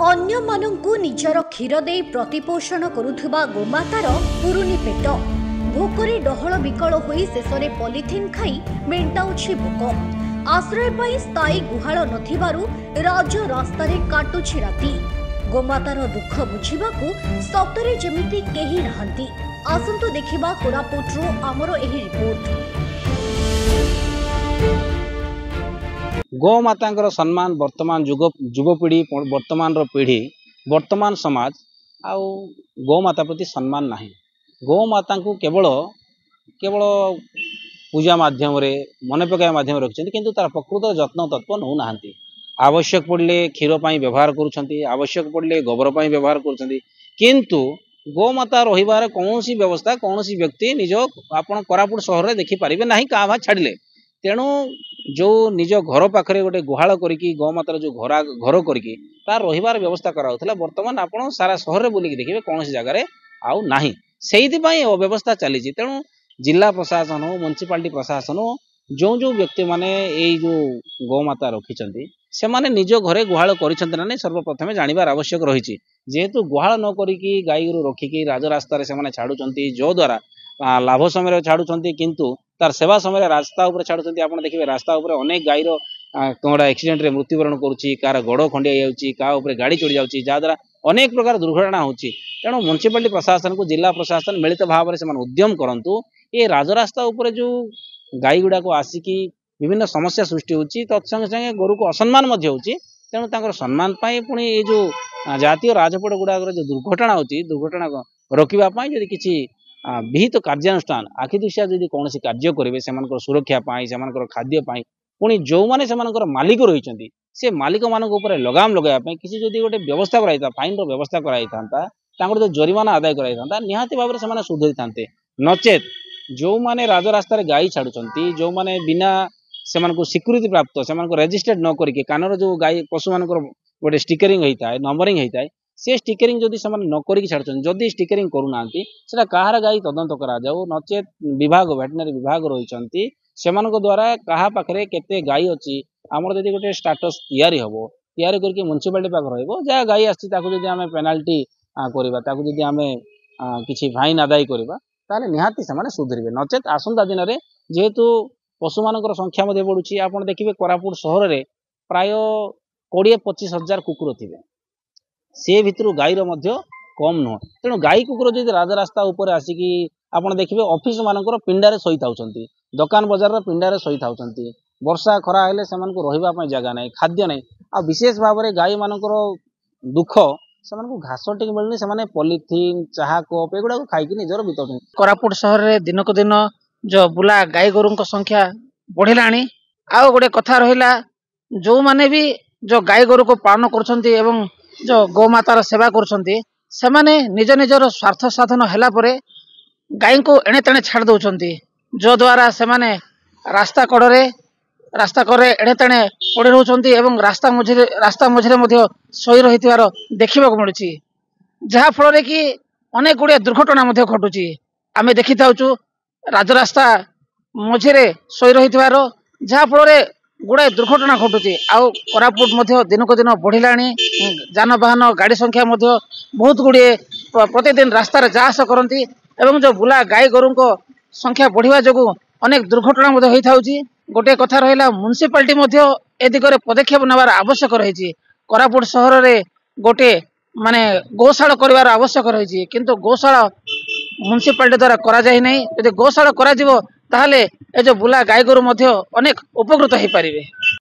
ଅନ୍ୟମାନଙ୍କୁ ନିଜର କ୍ଷୀର ଦେଇ ପ୍ରତିପୋଷଣ କରୁଥିବା ଗୋମାତାର ପୁରୁନି ପେଟ ଭୋକରେ ଡହଳ ବିକଳ ହୋଇ ଶେଷରେ ପଲିଥିନ୍ ଖାଇ ମେଣ୍ଟାଉଛି ଭୋକ। ଆଶ୍ରୟ ପାଇଁ ସ୍ଥାୟୀ ଗୁହାଳ ନଥିବାରୁ ରାଜ ରାସ୍ତାରେ କାଟୁଛି ରାତି। ଗୋମାତାର ଦୁଃଖ ବୁଝିବାକୁ ସତରେ ଯେମିତି କେହି ନାହାନ୍ତି। ଆସନ୍ତୁ ଦେଖିବା କୋରାପୁଟରୁ ଆମର ଏହି ରିପୋର୍ଟ। गोमाता सम्मान वर्तमान युवपीढ़ी वर्तमान पीढ़ी वर्तमान समाज आउ गोमाता प्रति सम्मान नहीं। गोमाता को केवल केवल पूजा माध्यम मन पकाया माध्यम रखिंट किंतु तार प्रकृत जत्न तत्व नौ ना। आवश्यक पड़े क्षीर पर व्यवहार आवश्यक पड़े गोबर पर व्यवहार किंतु गोमाता रही कौन व्यवस्था कौन व्यक्ति निज आप कोरापुट सहर में देखिपारे ना क्या भा छाड़े। तेणु जो निज घर पाखे गोटे गुहाल करी गोमातार जो घर करी तार रही व्यवस्था कराला बर्तमान आप सारा सहर में बुलिक देखिए कौन जगार आउ ना से अव्यवस्था चली। तेणु जिला प्रशासन हो म्युनिसिपालिटी प्रशासन हो जो जो व्यक्ति माने जो गोमाता रखिंट से माने निज घरे गुहाल कर सर्वप्रथम जानवर आवश्यक रही। जेहेतु गुहाल न करी गाई गोरु रखिकी राजरास्तार से छाड़ुंट जो द्वारा लाभ समय छाड़ुंट किंतु तार सेवा समय रास्ता उपर छाड़ुंट। आप देखिए रास्ता उपर अनेक गाईर कौड़ा एक्सीडेंट रे मृत्युवरण कर गोड़ खंडिया जाऊँगी गाड़ी चढ़ी जाऊँगी जहाद्वारा अनेक प्रकार दुर्घटना होची। तेणु म्युनिसिपालिटी प्रशासन को जिला प्रशासन मिलित भाव में उद्यम करूँ ये राजरास्ता उपर जो गाई गुड़ाक आसिकी विभिन्न समस्या सृष्टि होची तत्संगे संगे गोरु को असम्मान होची। तेणु तांकर सम्मान पाई पुणी ये जो जातीय राजपथ गुड़ाक जो दुर्घटना होची दुर्घटना रोकवाई यदि किसी विहित कार्यानुष्ठान आखि दृष्टिया जदि कौन कार्य करेंगे से सुरक्षा से खाद्य पुणी जो मैंने से मालिक रही से मालिक मान लगाम लगाई किसी जदि गोटे व्यवस्था कराई फाइन व्यवस्था कराई था जो जरिमाना आदाय कराई निहाती भाव में सुधरी था। नचेत जो मैंने राजरास्तार गाई छाड़ुंट जो मैंने बिना से स्वीकृति प्राप्त से रेजिस्टर्ड न करके कानर जो गाई पशु मान गोटे स्टिकरिंग होता है नंबरिंग होता है से स्टिकरिंग जदि से न करी छाड़ुं जदि स्टिकरिंग करूना कहार गाई तदंत करा नचेत विभाग वेटनरी विभाग रही से द्वारा क्या पाखे केते गाई अच्छी आमर जब गोटे स्टाटस तैयारी हम तैयारी करके म्युनिसिपालिटी पाखे रहा गाई आम पेनाल्टी करवा आम किसी फाइन आदाय करवा ताले निहाती से सुधरवे। नचेत आसंता दिन में जेहेतु पशु मान संख्या बढ़ुची आप देखिए कोरापुट सहर में प्राय 20-25 हजार कुकुर थे से भितर गाईर कम नुह। तेणु गाई कुकुर जब राजरास्ता उपर आसिकी आप देखिए ऑफिस मानकर पिंडारे शई था दुकान बजार पिंडारे शई था वर्षा खरा हेले से रही जगह ना खाद्य ना आ विशेष भाव में गाई मानकर दुख से घास टे मिलनी से पॉलिथीन चाहा कप एगुड़ा खाई निजर बीतुं। कोरापुट सहर में दिन को दिन जो बुला गाई गोरु संख्या बढ़ला आउ गोटे कथा रहा जो माने भी जो गाई गोरु को पालन कर जो गोमातार सेवा करुँचे से निज निजर स्वार्थ साधन है गाई को एणे तेणे छाड़ दौरान जो द्वारा से रास्ता कड़े एणे तेणे पड़ी रोच रास्ता मझे शई रही देखा मिलूँ जहा फल कि अनेक गुड़िया दुर्घटना घटुची आम देखी था राजरास्ता मझे शई रही जहा फल गुड़ाए दुर्घटना घटुची आउ कोरापुट दिन को दिन बढ़ला जान बाहन गाड़ी संख्या बहुत गुड़े प्रतिदिन रास्तार जा आस करती एवं जो बुला गाई गोरु संख्या बढ़िया जो अनेक दुर्घटना होता है। गोटे कथा रहा म्युनिसिपालिटी ए दिगरे पदक्षेप नेबार आवश्यक रही। कोरापुट सहर में गोटे माने गौशाला कर आवश्यक रही किंतु गौशाला म्युनिसिपालिटी द्वारा करा जाय नै। यदि गौशाला करा जिवो ताहले ए जो बुला गाई गोरु अनेक उपकृत हो पारे।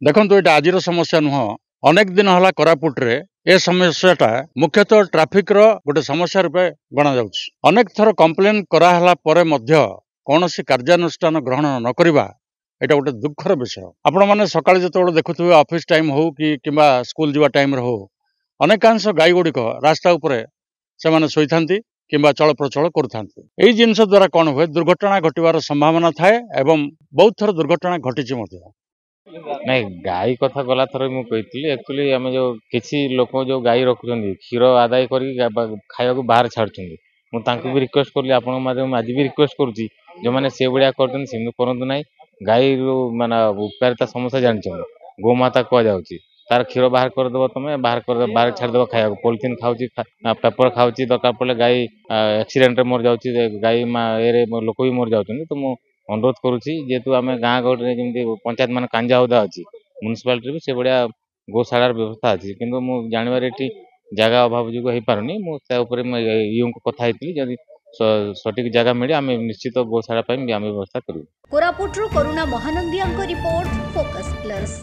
देखो ये आज समस्या नुह अनेक दिन है कोरापुट रे ए समस्याटा मुख्यतः ट्राफिक रो गोटे समस्या रूपे गणा जाउछि। अनेक थर कंप्लेन कराहला परे मध्य कौनसी कार्यानुष्ठान ग्रहण न करिबा एटा गोटे दुखर विषय। आपण माने सकाळे जतबेले देखुथुबे ऑफिस टाइम हो कि किंबा स्कूल जीवा टाइम हो अनेकांश गाई गुड़िक रास्ता उपरे से माने सोई थांती किंबा चल प्रचल करुथांती। एई जिनस द्वारा कौन हुए दुर्घटना घटिवार संभावना थाए एवं बहुत थर दुर्घटना घटिछि मध्य। नहीं गाई कथा गला थर मु कही एक्चुअली आम जो किसी लोक जो गाई रखुच्च क्षीर आदाय कर खाया बाहर छाड़ुं मुझे भी रिक्वेस्ट करी आज भी रिक्वेस्ट करुँची जो मैंने से भाया करूँ ना गाई माना उपकारिता समस्या जानते गोमाता कह जाऊँगी तार क्षीर बाहर करदेव तुम बाहर छाड़देव खाया पॉलिथिन खाऊँ पेपर खाऊँ दरकार पड़े गाई एक्सीडेंट मर जाऊँगी गाई ए लोक भी मर जाऊँ तो मुझे अनुरोध करुँची जेहेतु आम गाँ गहली जमी पंचायत मान कांजा हुदा अच्छी म्यूनिसिपालिटी भी से भाया गौशालार व्यवस्था अच्छी किंतु मुझे जानवर ये जगह अभाव जो हो पारुनी मुझे कथा जदि सठिक जगह मिले आम निश्चित गौशाला आम व्यवस्था करूँ। कोरापुटरू करुणा महानंदिया रिपोर्ट फोकस प्लस।